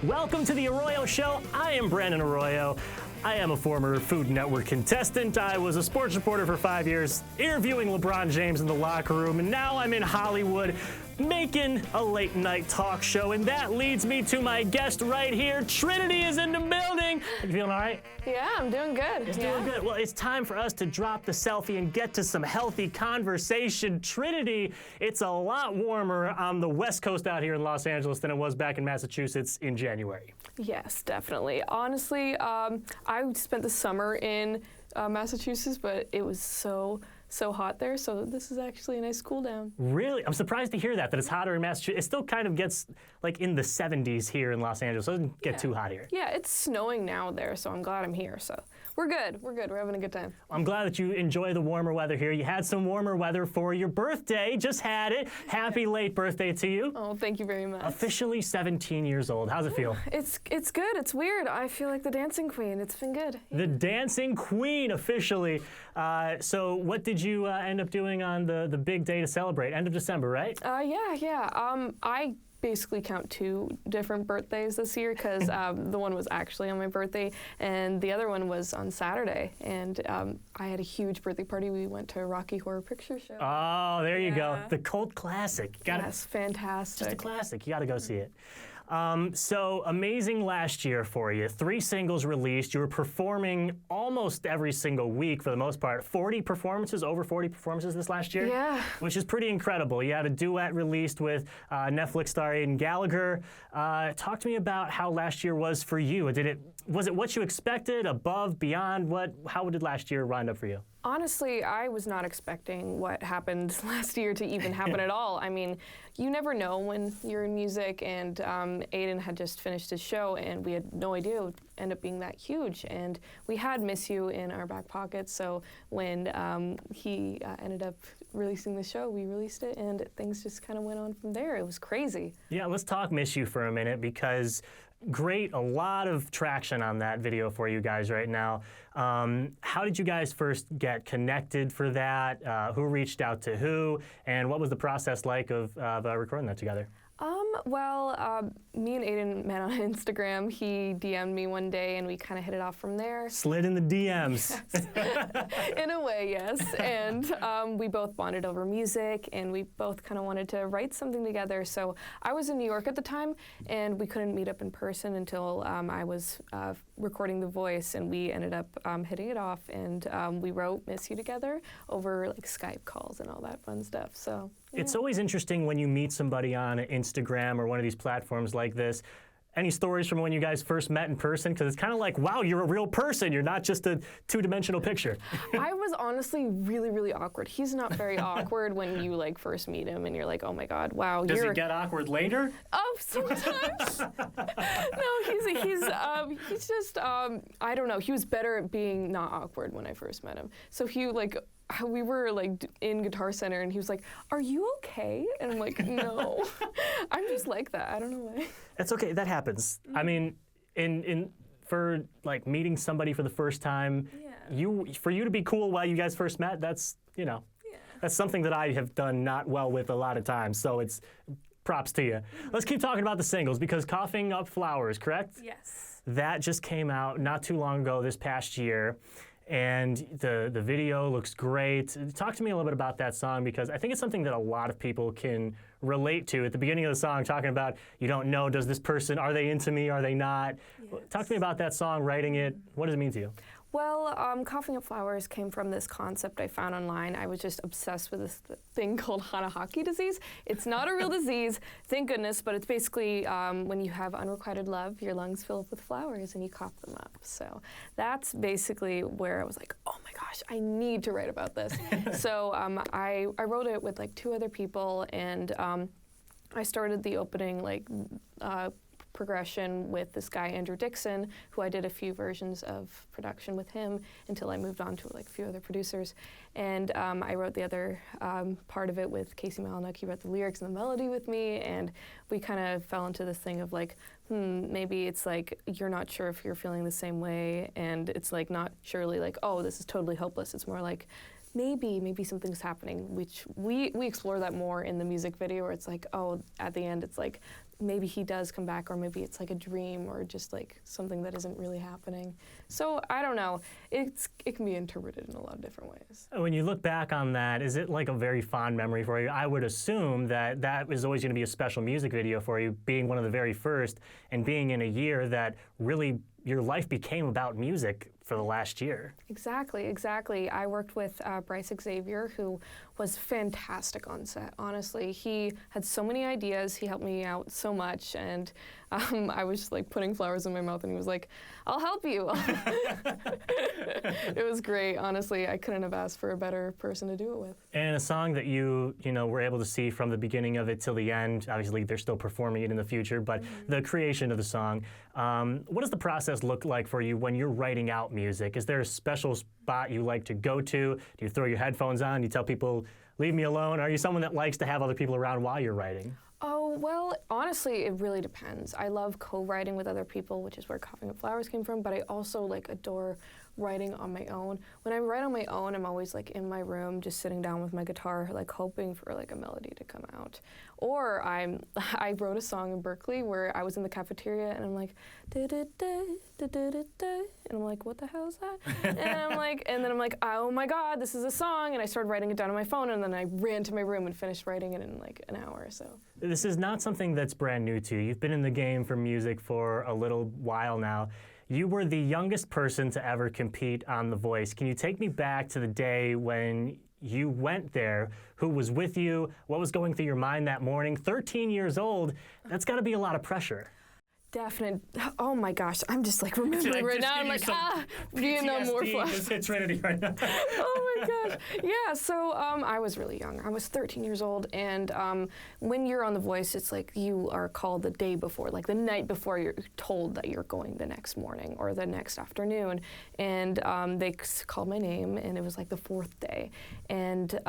Welcome to the Arroyo Show. I am Brandon Arroyo. I am a former Food Network contestant. I was a sports reporter for 5 years, interviewing LeBron James in the locker room, and now I'm in Hollywood making a late night talk show, and that leads me to my guest right here. Trinity is in the building. You feeling all right? Yeah, I'm doing good. Doing good. Well, it's time for us to drop the selfie and get to some healthy conversation. Trinity, it's a lot warmer on the West Coast out here in Los Angeles than it was back in Massachusetts in January. Yes, definitely. Honestly, I spent the summer in Massachusetts, but it was so hot there, so this is actually a nice cool down. Really? I'm surprised to hear that it's hotter in Massachusetts. It still kind of gets like in the 70s here in Los Angeles, so it doesn't get too hot here. Yeah, it's snowing now there, so I'm glad I'm here. So we're good. We're having a good time. I'm glad that you enjoy the warmer weather here. You had some warmer weather for your birthday. Just had it. Happy late birthday to you. Oh, thank you very much. Officially 17 years old. How's it feel? It's good. It's weird. I feel like the dancing queen. It's been good. The dancing queen, officially. So what did you end up doing on the big day to celebrate? End of December, right? Yeah. I basically count two different birthdays this year because the one was actually on my birthday and the other one was on Saturday. And I had a huge birthday party. We went to a Rocky Horror Picture Show. Oh, there you go. The cult classic. Yes, fantastic. Just a classic. You got to go see it. So amazing last year for you. 3 singles released. You were performing almost every single week for the most part. Over 40 performances this last year? Yeah. Which is pretty incredible. You had a duet released with Netflix star Aidan Gallagher. Talk to me about how last year was for you. Was it what you expected, above, beyond? How did last year wind up for you? Honestly, I was not expecting what happened last year to even happen at all. I mean, you never know when you're in music, and Aidan had just finished his show, and we had no idea it would end up being that huge. And we had Miss You in our back pocket, so when he ended up releasing the show, we released it, and things just kind of went on from there. It was crazy. Yeah, let's talk Miss You for a minute, because a lot of traction on that video for you guys right now. How did you guys first get connected for that? Who reached out to who? And what was the process like of recording that together? Me and Aidan met on Instagram. He DM'd me one day, and we kind of hit it off from there. Slid in the DMs. In a way, yes. And we both bonded over music, and we both kind of wanted to write something together. So I was in New York at the time, and we couldn't meet up in person until I was recording The Voice, and we ended up hitting it off, and we wrote Miss You together over like Skype calls and all that fun stuff. So. Yeah. It's always interesting when you meet somebody on Instagram or one of these platforms like this. Any stories from when you guys first met in person? Because it's kind of like, wow, you're a real person. You're not just a two-dimensional picture. I was honestly really, really awkward. He's not very awkward when you like first meet him and you're like, oh my God, wow. Does he get awkward later? Oh, sometimes. No, he's just, I don't know. He was better at being not awkward when I first met him. So we were like in Guitar Center, and he was like, "Are you okay?" And I'm like, "No, I'm just like that. I don't know why." That's okay. That happens. I mean, for like meeting somebody for the first time, for you to be cool while you guys first met, that's that's something that I have done not well with a lot of times. So it's props to you. Let's keep talking about the singles, because Coughing Up Flowers, correct? Yes. That just came out not too long ago, this past year. And the video looks great. Talk to me a little bit about that song, because I think it's something that a lot of people can relate to. At the beginning of the song, talking about, you don't know, does this person, are they into me, are they not? Yes. Talk to me about that song, writing it. What does it mean to you? Well, Coughing Up Flowers came from this concept I found online. I was just obsessed with this thing called Hanahaki disease. It's not a real disease, thank goodness, but it's basically when you have unrequited love, your lungs fill up with flowers and you cough them up. So that's basically where I was like, oh my gosh, I need to write about this. So I wrote it with like 2 other people, and I started the opening progression with this guy, Andrew Dixon, who I did a few versions of production with him until I moved on to like a few other producers. And I wrote the other part of it with Casey Malinick. He wrote the lyrics and the melody with me, and we kind of fell into this thing of like, maybe it's like you're not sure if you're feeling the same way, and it's like not surely like, oh, this is totally hopeless. It's more like, maybe something's happening, which we explore that more in the music video, where it's like, oh, at the end it's like, maybe he does come back, or maybe it's like a dream or just like something that isn't really happening. So I don't know. It can be interpreted in a lot of different ways. When you look back on that, is it like a very fond memory for you? I would assume that that was always going to be a special music video for you, being one of the very first, and being in a year that really your life became about music for the last year. Exactly. I worked with Bryce Xavier, who was fantastic on set, honestly. He had so many ideas, he helped me out so much, and I was just like putting flowers in my mouth, and he was like, I'll help you. It was great, honestly. I couldn't have asked for a better person to do it with. And a song that you were able to see from the beginning of it till the end, obviously they're still performing it in the future, but the creation of the song, what does the process look like for you when you're writing out music? Is there a special spot you like to go to? Do you throw your headphones on? Do you tell people, leave me alone? Are you someone that likes to have other people around while you're writing? Oh, well, honestly, it really depends. I love co-writing with other people, which is where Coughing Up Flowers came from, but I also like adore writing on my own. When I write on my own, I'm always like in my room, just sitting down with my guitar, like hoping for like a melody to come out. Or I wrote a song in Berkeley where I was in the cafeteria and I'm like, and I'm like, what the hell is that? and then I'm like, oh my God, this is a song. And I started writing it down on my phone, and then I ran to my room and finished writing it in like an hour or so. This is not something that's brand new to you. You've been in the game for music for a little while now. You were the youngest person to ever compete on The Voice. Can you take me back to the day when you went there? Who was with you? What was going through your mind that morning? 13 years old, that's got to be a lot of pressure. Definite. Oh my gosh, I'm just like remembering right now. I'm like, Vietnam War flash. Just hit Trinity right now. Oh my gosh. Yeah, so I was really young. I was 13 years old, and when you're on The Voice, it's like you are called the day before, like the night before you're told that you're going the next morning or the next afternoon. And they called my name, and it was like the fourth day. And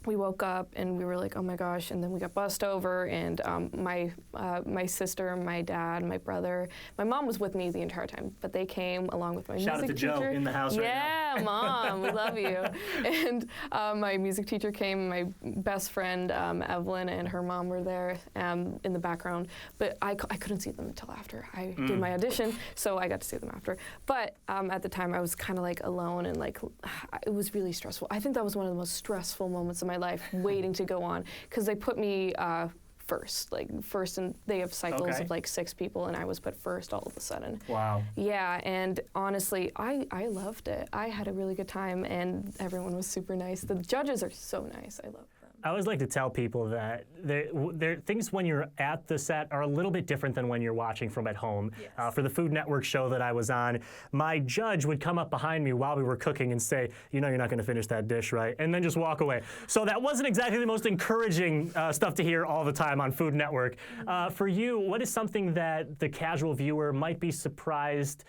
we woke up and we were like, oh my gosh, and then we got bussed over, and my sister, my dad, my brother, my mom was with me the entire time, but they came along with my music teacher. Shout out to Joe in the house right now. Yeah, Mom, we love you. And my music teacher came, my best friend, Evelyn, and her mom were there in the background, but I couldn't see them until after I did my audition, so I got to see them after. But at the time, I was kind of like alone, and like it was really stressful. I think that was one of the most stressful moments of my life, waiting to go on, because they put me first, and they have cycles of like 6 people, and I was put first all of a sudden. Wow. Yeah, and honestly, I loved it. I had a really good time, and everyone was super nice. The judges are so nice. I love them. I always like to tell people that things when you're at the set are a little bit different than when you're watching from at home. Yes. For the Food Network show that I was on, my judge would come up behind me while we were cooking and say, you know you're not going to finish that dish, right? And then just walk away. So that wasn't exactly the most encouraging stuff to hear all the time on Food Network. For you, what is something that the casual viewer might be surprised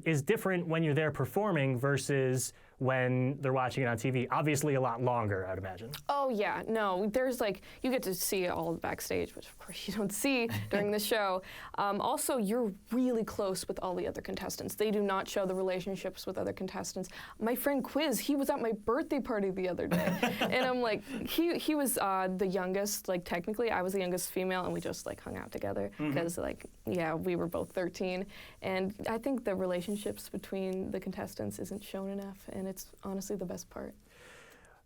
is different when you're there performing versus when they're watching it on TV? Obviously a lot longer, I'd imagine. Oh yeah, no, there's like, you get to see it all backstage, which of course you don't see during the show. Also, you're really close with all the other contestants. They do not show the relationships with other contestants. My friend Quiz, he was at my birthday party the other day, and I'm like, he was the youngest, like technically I was the youngest female, and we just like hung out together, because like, yeah, we were both 13, and I think the relationships between the contestants isn't shown enough, and it's honestly the best part.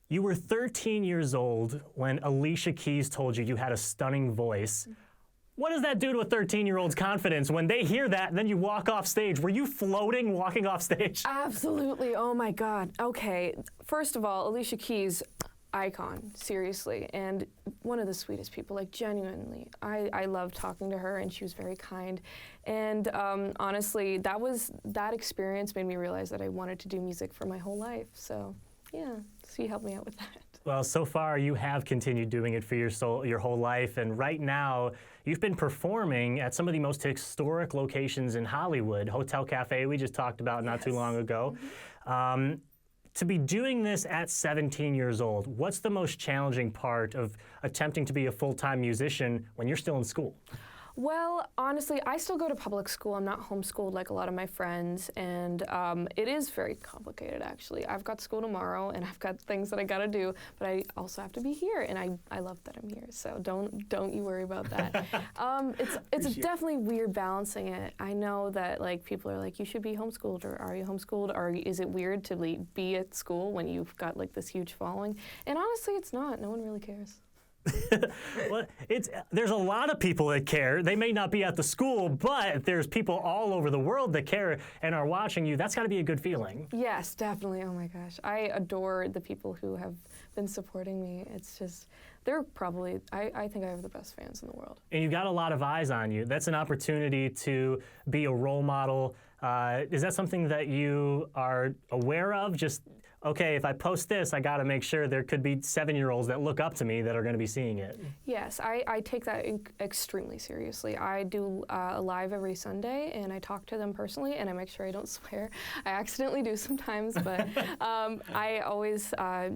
You were 13 years old when Alicia Keys told you you had a stunning voice. What does that do to a 13-year-old's confidence when they hear that and then you walk off stage? Were you floating walking off stage? Absolutely. Oh my God. Okay. First of all, Alicia Keys, icon, seriously, and one of the sweetest people, like genuinely. I loved talking to her, and she was very kind. And honestly, that experience made me realize that I wanted to do music for my whole life. So yeah, she helped me out with that. Well, so far you have continued doing it for your whole life, and right now you've been performing at some of the most historic locations in Hollywood. Hotel Cafe, we just talked about not too long ago. To be doing this at 17 years old, what's the most challenging part of attempting to be a full-time musician when you're still in school? Well, honestly, I still go to public school. I'm not homeschooled like a lot of my friends, and it is very complicated, actually. I've got school tomorrow, and I've got things that I gotta do, but I also have to be here, and I love that I'm here, so don't you worry about that. It's definitely weird balancing it. I know that like people are like, you should be homeschooled, or are you homeschooled, or is it weird to be at school when you've got like this huge following? And honestly, it's not. No one really cares. Well, there's a lot of people that care. They may not be at the school, but there's people all over the world that care and are watching you. That's got to be a good feeling. Yes, definitely. Oh my gosh. I adore the people who have been supporting me. It's just, they're probably, I think I have the best fans in the world. And you got a lot of eyes on you. That's an opportunity to be a role model. Is that something that you are aware of? Just, okay, if I post this, I got to make sure there could be 7-year-olds that look up to me that are going to be seeing it. Yes, I take that extremely seriously. I do a live every Sunday, and I talk to them personally, and I make sure I don't swear. I accidentally do sometimes, but I always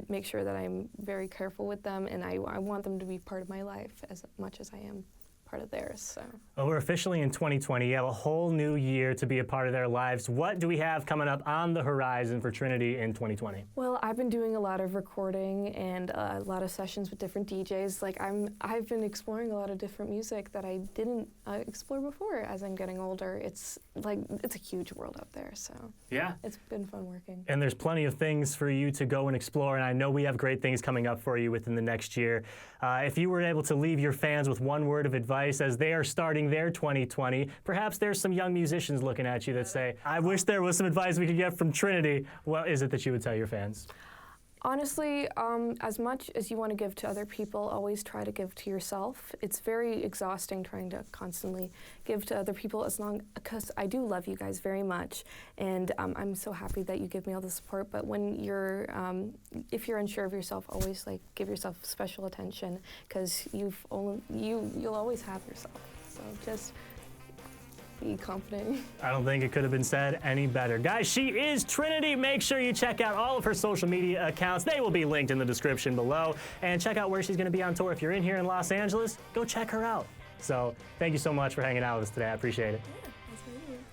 make sure that I'm very careful with them, and I want them to be part of my life as much as I am part of theirs. So. Well, we're officially in 2020. You have a whole new year to be a part of their lives. What do we have coming up on the horizon for Trinity in 2020? Well, I've been doing a lot of recording and a lot of sessions with different DJs. Like I've been exploring a lot of different music that I didn't explore before as I'm getting older. It's a huge world out there. So yeah, it's been fun working. And there's plenty of things for you to go and explore. And I know we have great things coming up for you within the next year. If you were able to leave your fans with one word of advice as they are starting their 2020, perhaps there's some young musicians looking at you that say, I wish there was some advice we could get from Trinity. What is it that you would tell your fans? Honestly, as much as you want to give to other people, always try to give to yourself. It's very exhausting trying to constantly give to other people, because I do love you guys very much, and I'm so happy that you give me all the support. But when if you're unsure of yourself, always give yourself special attention, because you'll always have yourself. So just be confident. I don't think it could have been said any better. Guys, she is Trinity. Make sure you check out all of her social media accounts. They will be linked in the description below. And check out where she's going to be on tour. If you're in here in Los Angeles, go check her out. So thank you so much for hanging out with us today. I appreciate it.